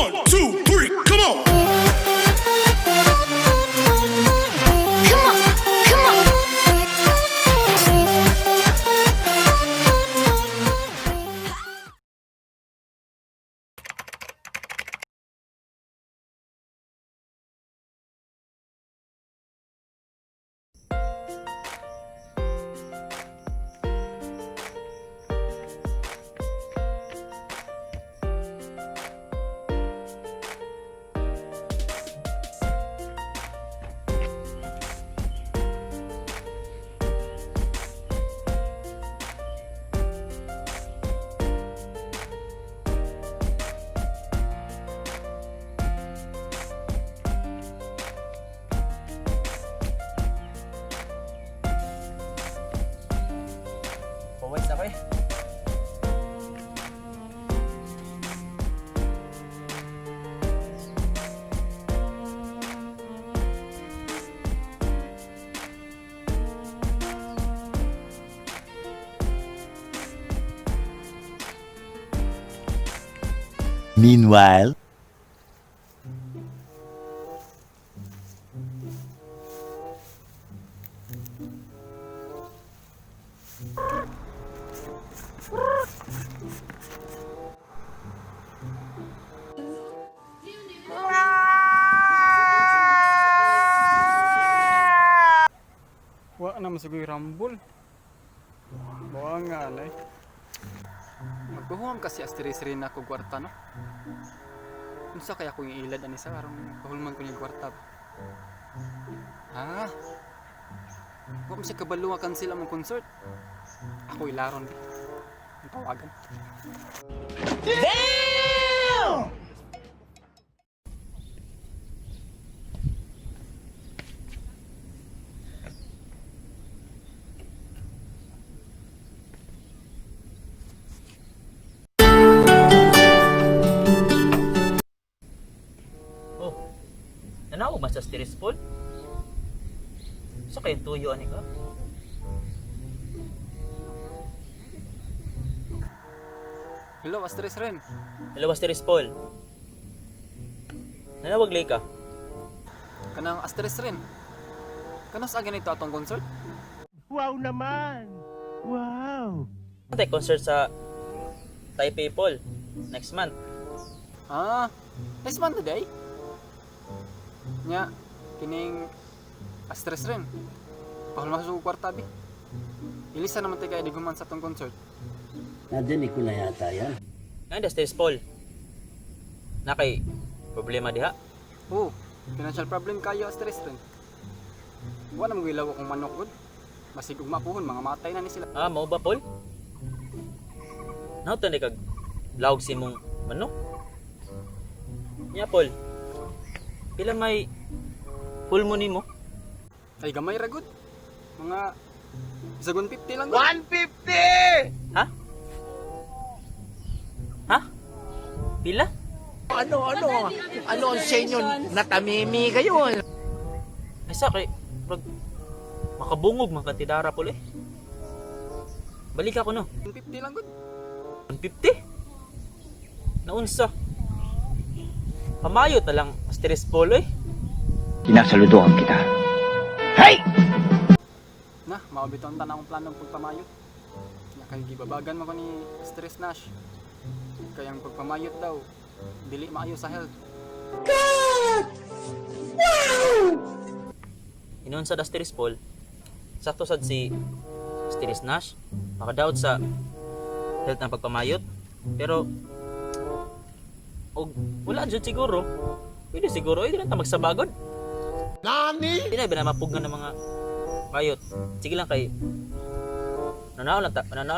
1, 2, 3, come on! Come on, come on. Pawis ako eh. Meanwhile, Wa na masugoy rambol. Bawa nga alay. Magbuhuam kasi asteris rin ako kwarta no. Unsa kaya ko yung ilad ani sa aron pahulman ko ni kwarta. Ah. Wa mo siya kabalo nga cancel ang concert. Ako ilaron. Ang tawagan. Oh, nanaw man sa stressful? Sa kayong tuyo ani ka? Hello, asteris rin. Hello, stressful. Nanawag lay ka? Kanang asteris rin. Kanos agin ito atong concert? Tay concert sa Thai People next month. Ah, next month today? Nya, kining astres rin. Pahulmas ko kwarta bi. Ilisa naman tayo kaya di guman sa tong concert. Nadinig ko na yata yan. Nga stressful. Na kay problema diha. Oo, financial problem kayo astres rin. Wala mo gilaw akong manok gud. Basig ug mapuhon mga matay na ni sila. Ah, mao ba Paul? Nautan kag lawg si mong manok. Nya Paul. Pila may full mo nimo? Ay gamay ra gud. Mga isagon 50 lang gud. 150! Ha? Ha? Pila? Ano ang senyo? Natamimi kayo. Ay sa kay pag makabungog man katidara Paul eh. Balik ako no. 50 lang gud. 150? Naunsa? Pamayot na lang stressful eh. Sinasaludohan kita. Hey! Na, maobiton ta na akong planong pagpamayot. Nya kay gibabagan mo ko ni stress Nash. Kaya ang pagpamayot daw dili maayo sa health. Inon sa stressful. Sakto sad si stress Nash. Makadaot sa health ng pagpamayot. Pero og wala jud siguro. Pwede siguro ay di lang ta magsabagod. Nani? Di na ba na mapugan ng mga mayot. Sige lang kay nananaw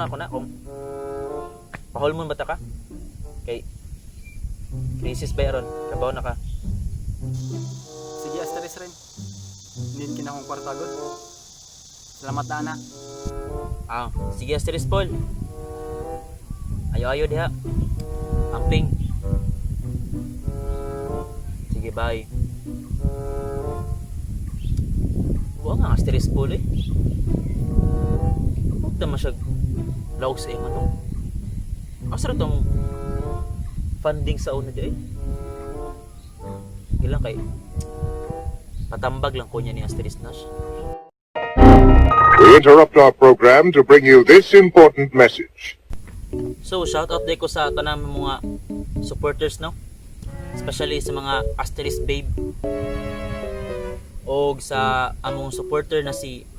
lang ko na kung pahulmon ba ta ka? Kay crisis ba yaron? Kabaw na ka. Sige, asteris rin. Hindi kinakong kwarta gud. Salamat na na. Ah, sige asteris Paul. Ayo diha. Amping. Sige, bye. Huwag nga asteris Paul eh. Huwag naman siya lawag sa ima to. Asa na itong funding sa una di eh? Sige lang kay patambag lang ko niya ni Asteris Nash. We interrupt our program to bring you this important message. So, shout out day ko sa tanang mga supporters, no? Especially sa mga Asteris babe. O sa among supporter na si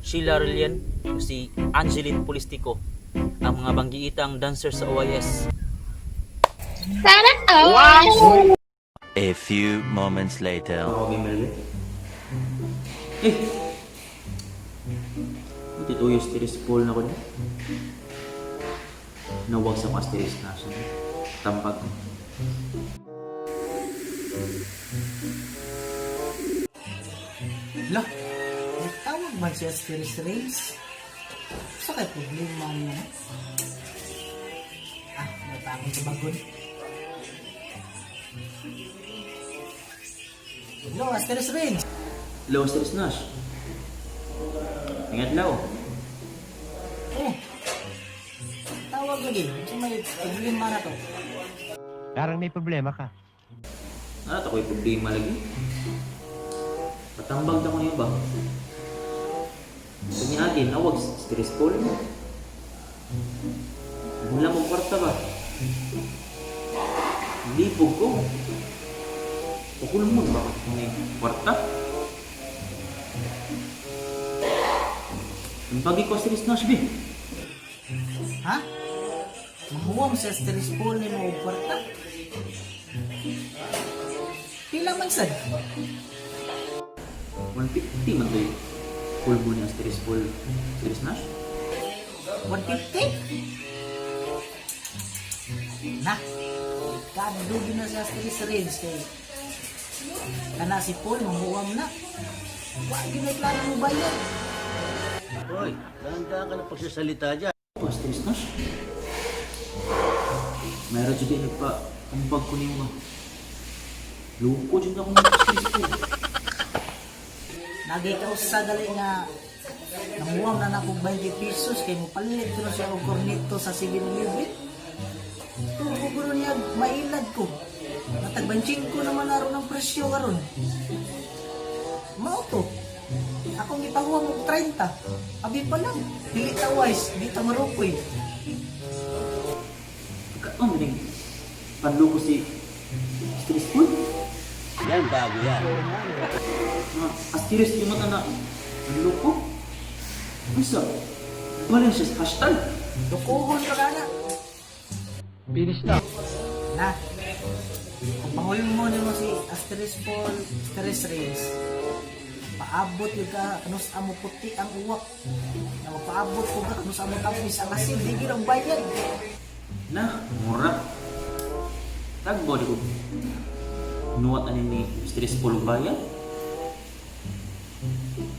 Sheila Rillian o si Angeline Polistico, ang mga banggiitang dancer sa OIS. Sana all. A few moments later. Okay, Melvin. Eh! Dito yung Asteris Paul na ko na. Nawag sa mga Asteris na siya. Tampag. Lah, tawag man siya Asteris Reigns. Sa kay problema niya. May tawag sa bagon. Hello, Asteris Reigns. Hello, Asteris Nash. Ingat lao. Tawag lagi. So may problema na to. Parang may problema ka. Ano ito ko yung problema lagi? Patambag na ko niyo ba? Kanya atin, nawag Asteris Paul. Mula mo kwarta ba? Lipog ko. Ukul mo ba kung may kwarta? Ang bagi ko Asteris Nash, be. Ha? Mahuwam sa Asteris Paul ni mo kwarta. Pila man sad? 150 man doy. Pulbo ni Asteris Paul. Asteris Nash? 150? Na, kadugi na sa Asteris Reigns kay kana si Paul mahuwam na. Wag yun ay klaro mo bayad. Hoy, dahan-dahan ka na pagsasalita dyan. Asteris Nash? Mayroon dyan din nagpa-ambag ko niyo ba? Loko dyan ako ng Asteris Paul. Nagikaw sa gali nga namuwam na na kong 20 pesos kay mo palit ko na siya og cornito sa 7-Eleven. Tugo ko niya mailad ko. Natagbanching ko naman naroon ng presyo karon. Mao to. Akong ipahuwa mo 30. Abi pa lang. Dili ta wise, di ta marukoy. Ano rin? Panloko si Asteris Paul? Yan, bago yan. Asteris yung mata na panloko? Ano sa? Wala siya sa hashtag. Dukuhon pa kana. Finish na. Na. Kung pahuli mo nimo si Asteris Paul, Asteris Reigns. Paabot yung ka, kanus amo puti ang uwak. Na paabot ko ka, kanus amo tapis ang asin, di girang bayad. Na, mura. Tagbo di ko. Nuwat ani ni Asteris Paul bayan.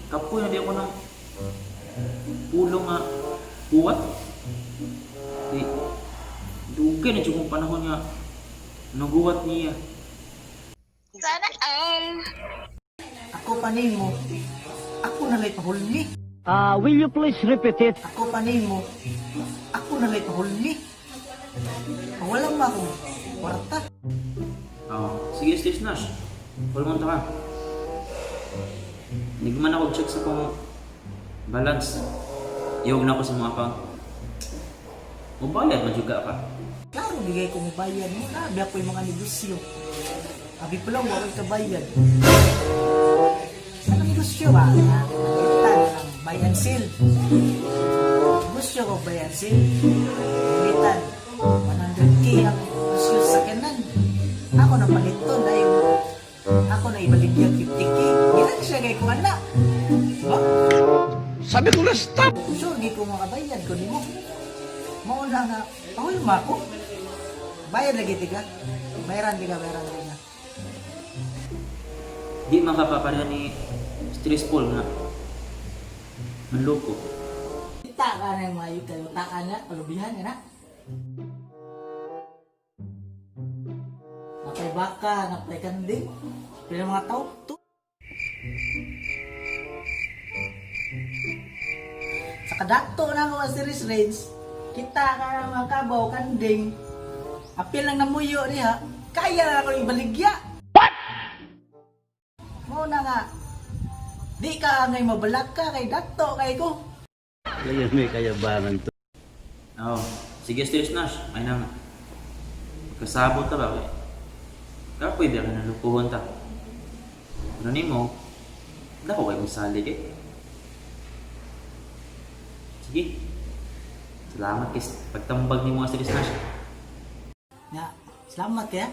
Kapoy na di ako ng pulong nga uwat. Di, dugay na dyan kong panahon nga naguwat niya. Sana all. Ako pa nimo. Ako na lay pahulmi. Will you please repeat it? Ako pa nimo. Ako na lay pahulmi. Wala ma ako. Kwarta. Sige, Asteris Nash. Pulmonta ka. Hindi man ako check sa kong balance. Iwag na ako sa mga pang mabayad man juga ka. Klaro, bigay ko mo bayad mo. Nabi ako yung mga negosyo. Abi pa lang, wala ka bayad. Sa negosyo ba? Nalitan ng bayan sale. Negosyo ko bayan sale. Nalitan. 100k ang negosyo sa kanan. Ako na palito dahil ako na ibaligyan 50k. Gilan siya kay ko anak. Ba? Sabi ko na stop! Sure, di ko makabayad ko ni mo. Mauna nga, ahul mo ako. Bayad lagi tiga. Bayaran tiga. Di makapapareha ni Asteris Paul nga manloko. Kita ka na yung mayo kayo. Taka na, kalubihan ka na. Napay baka, napay kanding. Pila mga tao, to. Sa kadakto na mga Asteris Reigns, kita ka na mga kabaw, kanding. Apil lang namuyo niya, kaya na ako ibaligya. What? Mo na nga. Di ka ngay mabalak ka kay dakto kay ko. Kaya may kayabangan to. Oo. Sige, Stiris Nash. May nang kasabot ta ba? Kapoy ba ka nalupuhon ta? Ano ni mo? Dako kayo salig eh. Sige. Salamat kay pagtambag ni mo Stiris Nash. Nga, salamat kaya.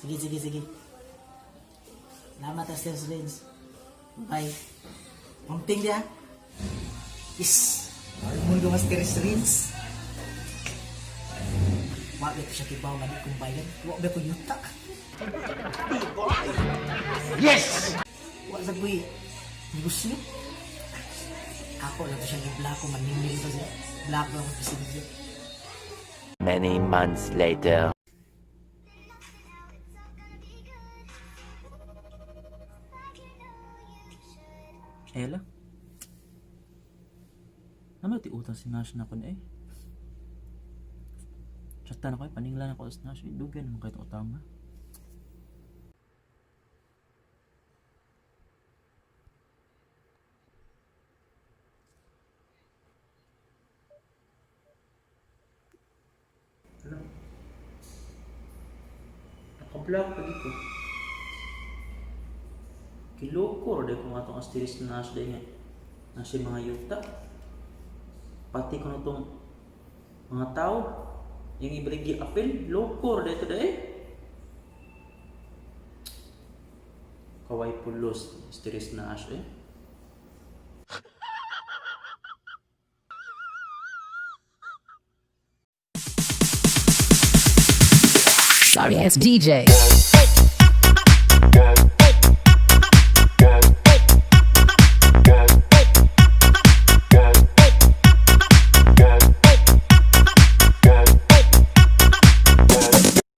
Sige. Salamat Astes Rins. Bye. Umping dia. Is. Mundo Astes Rins. Wag ko siya kibaw nga di kong bayan. Wag ba ko yuta. Yes! Wag sa kuy. Gusto niyo? Ako lang to siya giblako manimil to siya. Blako lang ko siya. Many months later. Ela? Naman ti utang si Nash na ko na eh. Chata na ko eh, paninglan ako sa Nash. Dugan naman kayo itong utama. Alam. Naka-vlog pa dito. Kiloko rin kung atong Asteris na Nash dahil nga nasa mga yuta. Pati ko na itong mga tao yung ibrigi apel, loko rin ito dahil. Kaway pulos Asteris na Nash eh. Sorry ass DJ.